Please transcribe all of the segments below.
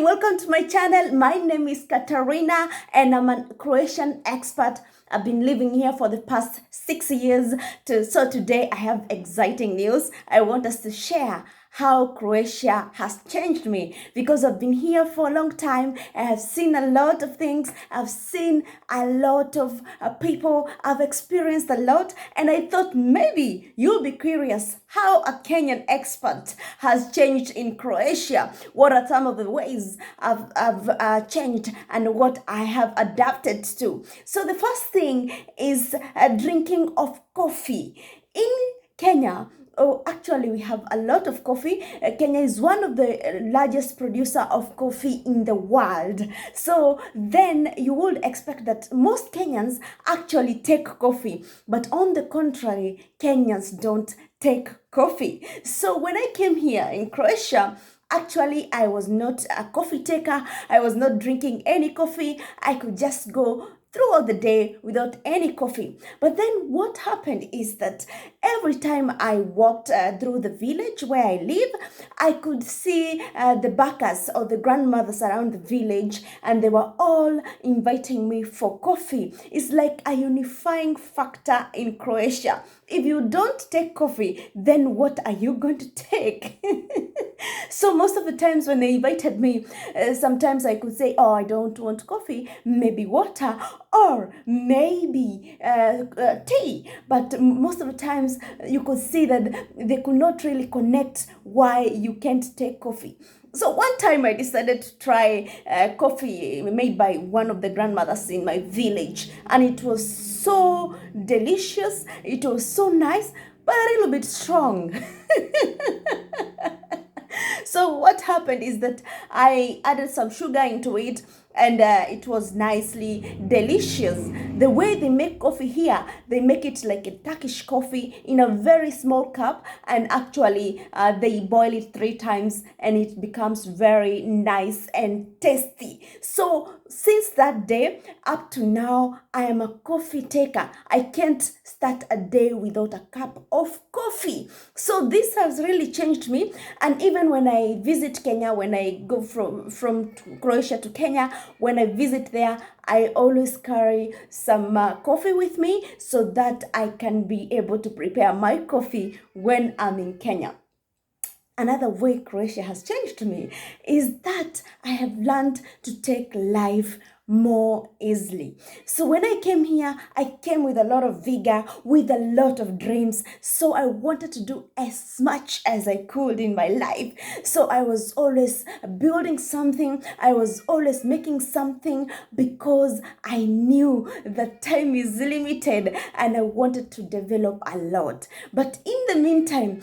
welcome to my channel. My name is Katarina and I'm a Croatian expert. I've been living here for the past 6 years. So today I have exciting news. I want us to share how Croatia has changed me, because I've been here for a long time. I have seen a lot of things. I've seen a lot of people. I've experienced a lot, and I thought maybe you'll be curious how a Kenyan expert has changed in Croatia. What are some of the ways I've changed and what I have adapted to? So the first thing is drinking of coffee. In Kenya, actually, we have a lot of coffee. Kenya is one of the largest producer of coffee in the world. So then you would expect that most Kenyans actually take coffee. But on the contrary, Kenyans don't take coffee. So when I came here in Croatia, actually, I was not a coffee taker. I was not drinking any coffee. I could just go throughout the day without any coffee. But then what happened is that every time I walked through the village where I live, I could see the bakas or the grandmothers around the village, and they were all inviting me for coffee. It's like a unifying factor in Croatia. If you don't take coffee, then what are you going to take? So most of the times when they invited me, sometimes I could say, oh, I don't want coffee, maybe water, or maybe tea. But most of the times you could see that they could not really connect why you can't take coffee. So one time I decided to try coffee made by one of the grandmothers in my village, and it was so delicious, it was so nice, but a little bit strong. So what happened is that I added some sugar into it, and it was nicely delicious. The way they make coffee here, they make it like a Turkish coffee in a very small cup, and actually they boil it 3 times and it becomes very nice and tasty. So since that day up to now, I am a coffee taker. I can't start a day without a cup of coffee. So this has really changed me. And even when I visit Kenya, when I go from Croatia to Kenya, when I visit there, I always carry some coffee with me so that I can be able to prepare my coffee when I'm in Kenya. Another way Croatia has changed me is that I have learned to take life more easily. So when I came here, I came with a lot of vigor, with a lot of dreams. So I wanted to do as much as I could in my life. So I was always building something. I was always making something, because I knew that time is limited and I wanted to develop a lot. But in the meantime,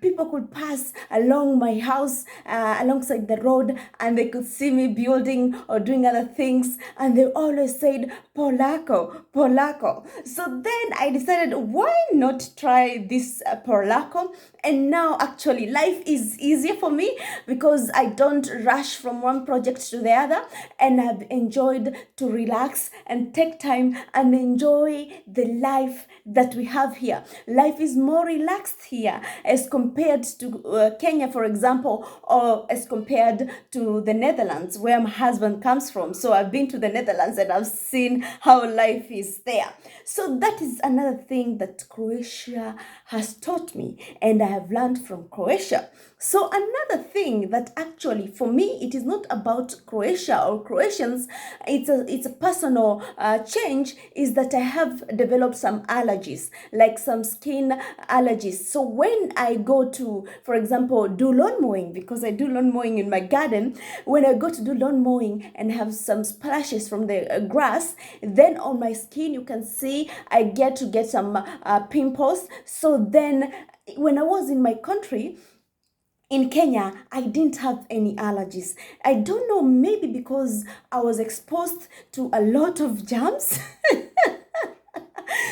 people could pass along my house, alongside the road, and they could see me building or doing other things, and they always said, Polako, Polako. So then I decided, why not try this Polako? And now actually life is easier for me, because I don't rush from one project to the other, and I've enjoyed to relax and take time and enjoy the life that we have here. Life is more relaxed here as compared to Kenya, for example, or as compared to the Netherlands, where my husband comes from. So I've been to the Netherlands and I've seen how life is there. So that is another thing that Croatia has taught me, and I have learned from Croatia. So another thing that actually for me, it is not about Croatia or Croatians, it's a personal change, is that I have developed some allergies, like some skin allergies. So when I go to, for example, do lawn mowing, because I do lawn mowing in my garden, when I go to do lawn mowing and have some splashes from the grass, then on my skin you can see I get some pimples. So then when I was in my country, in Kenya, I didn't have any allergies. I don't know, maybe because I was exposed to a lot of germs.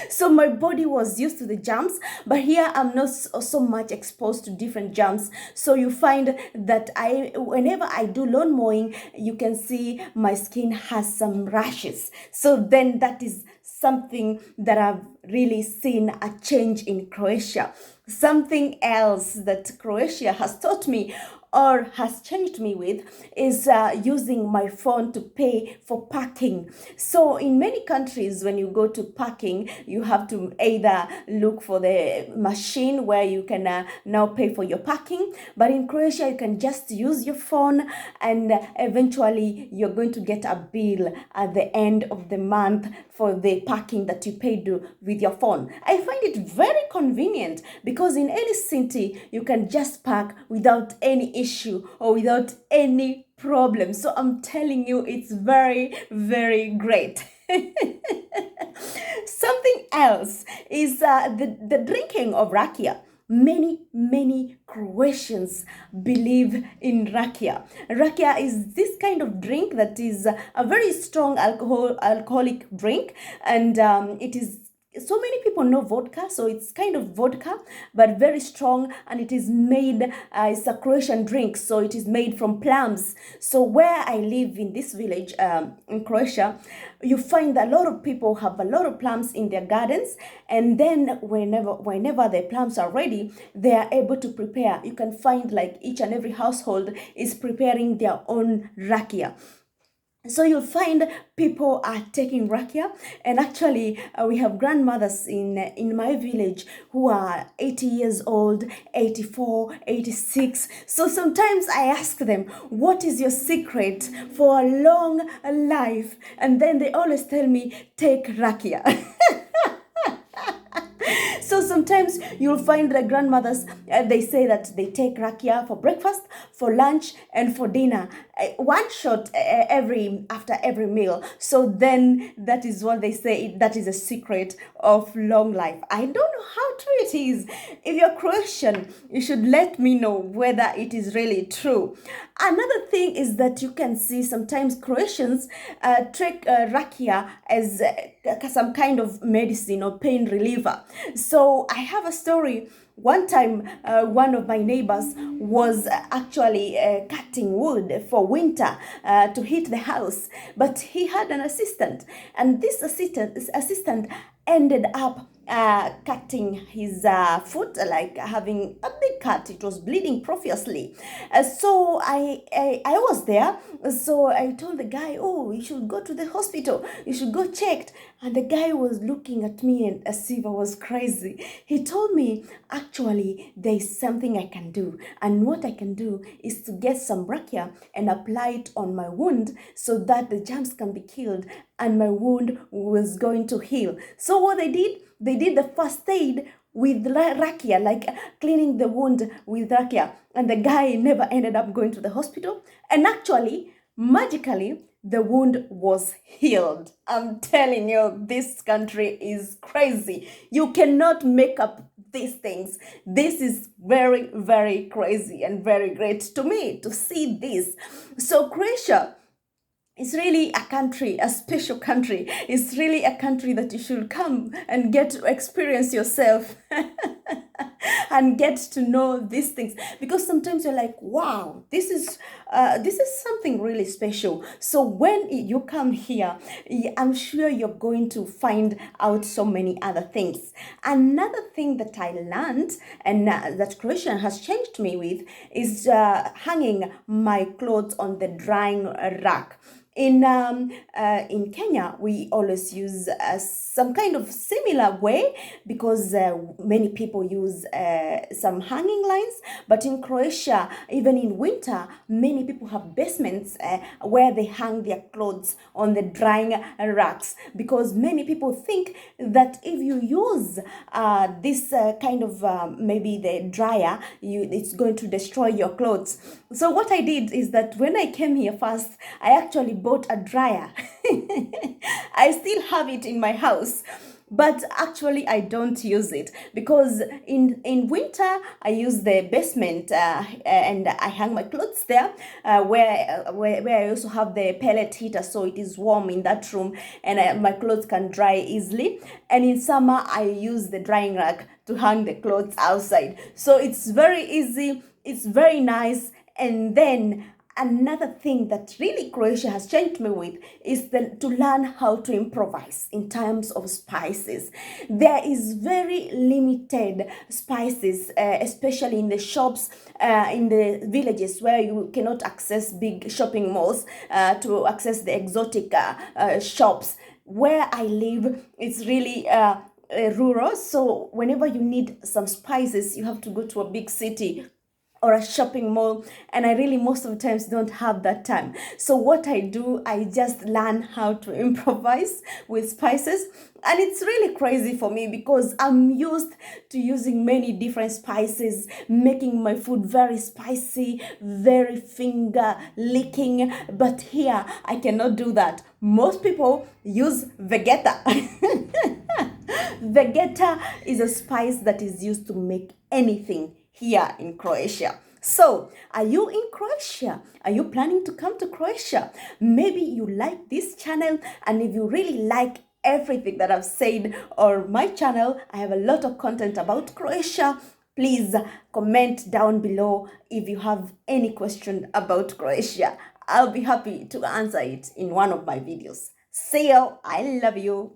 So my body was used to the germs, but here I'm not so much exposed to different germs. So you find that whenever I do lawn mowing, you can see my skin has some rashes. So then that is something that I've really seen a change in Croatia. Something else that Croatia has taught me or has changed me with is using my phone to pay for parking. So in many countries, when you go to parking, you have to either look for the machine where you can now pay for your parking. But in Croatia, you can just use your phone, and eventually you're going to get a bill at the end of the month for the parking that you paid with your phone. I find it very convenient because in any city you can just park without any issue or without any problem. So I'm telling you, it's very, very great. Something else is the drinking of rakia. Many Croatians believe in rakia. Rakia is this kind of drink that is a very strong alcoholic drink, and it is, so many people know vodka, so it's kind of vodka but very strong, and it is made, it's a Croatian drink, so it is made from plums. So where I live in this village in Croatia, you find that a lot of people have a lot of plums in their gardens, and then whenever the plums are ready, they are able to prepare. You can find like each and every household is preparing their own rakia. So you'll find people are taking rakia, and actually we have grandmothers in my village who are 80 years old, 84, 86. So sometimes I ask them, what is your secret for a long life? And then they always tell me, take rakia. So sometimes you'll find the grandmothers, they say that they take rakia for breakfast, for lunch, and for dinner. One shot after every meal. So then that is what they say, that is a secret of long life. I don't know how true it is. If you're Croatian, you should let me know whether it is really true. Another thing is that you can see sometimes Croatians take rakia as some kind of medicine or pain reliever. So I have a story. One time, one of my neighbors was actually cutting wood for winter to heat the house, but he had an assistant, and this assistant ended up cutting his foot, like having a big cut. It was bleeding profusely. So I was there. So I told the guy, oh, you should go to the hospital. You should go checked. And the guy was looking at me and as if I was crazy. He told me, actually, there is something I can do. And what I can do is to get some rakia and apply it on my wound so that the germs can be killed and my wound was going to heal. So what they did the first aid with rakia, like cleaning the wound with rakia. And the guy never ended up going to the hospital. And actually, magically, the wound was healed. I'm telling you, this country is crazy. You cannot make up these things. This is very, very crazy and very great to me to see this. So Croatia, it's really a country, a special country. It's really a country that you should come and get to experience yourself and get to know these things, because sometimes you're like, wow, this is something really special. So when you come here, I'm sure you're going to find out so many other things. Another thing that I learned and that Croatian has changed me with is hanging my clothes on the drying rack. In Kenya, we always use some kind of similar way, because many people use some hanging lines. But in Croatia, even in winter, many people have basements where they hang their clothes on the drying racks, because many people think that if you use this kind of maybe the dryer, it's going to destroy your clothes. So what I did is that when I came here first, I actually bought a dryer. I still have it in my house, but actually I don't use it, because in winter I use the basement and I hang my clothes there, where I also have the pellet heater, so it is warm in that room, and my clothes can dry easily. And in summer I use the drying rack to hang the clothes outside, so it's very easy, it's very nice. And then Another thing that really Croatia has changed me with is to learn how to improvise in terms of spices. There is very limited spices, especially in the shops, in the villages where you cannot access big shopping malls to access the exotic shops. Where I live, it's really rural, so whenever you need some spices, you have to go to a big city or a shopping mall, and I really most of the times don't have that time. So what I do, I just learn how to improvise with spices, and it's really crazy for me because I'm used to using many different spices, making my food very spicy, very finger licking, but here I cannot do that. Most people use vegeta. Vegeta is a spice that is used to make anything here in Croatia. So, are you in Croatia? Are you planning to come to Croatia? Maybe you like this channel, and if you really like everything that I've said or my channel, I have a lot of content about Croatia. Please comment down below if you have any question about Croatia. I'll be happy to answer it in one of my videos. See you. I love you.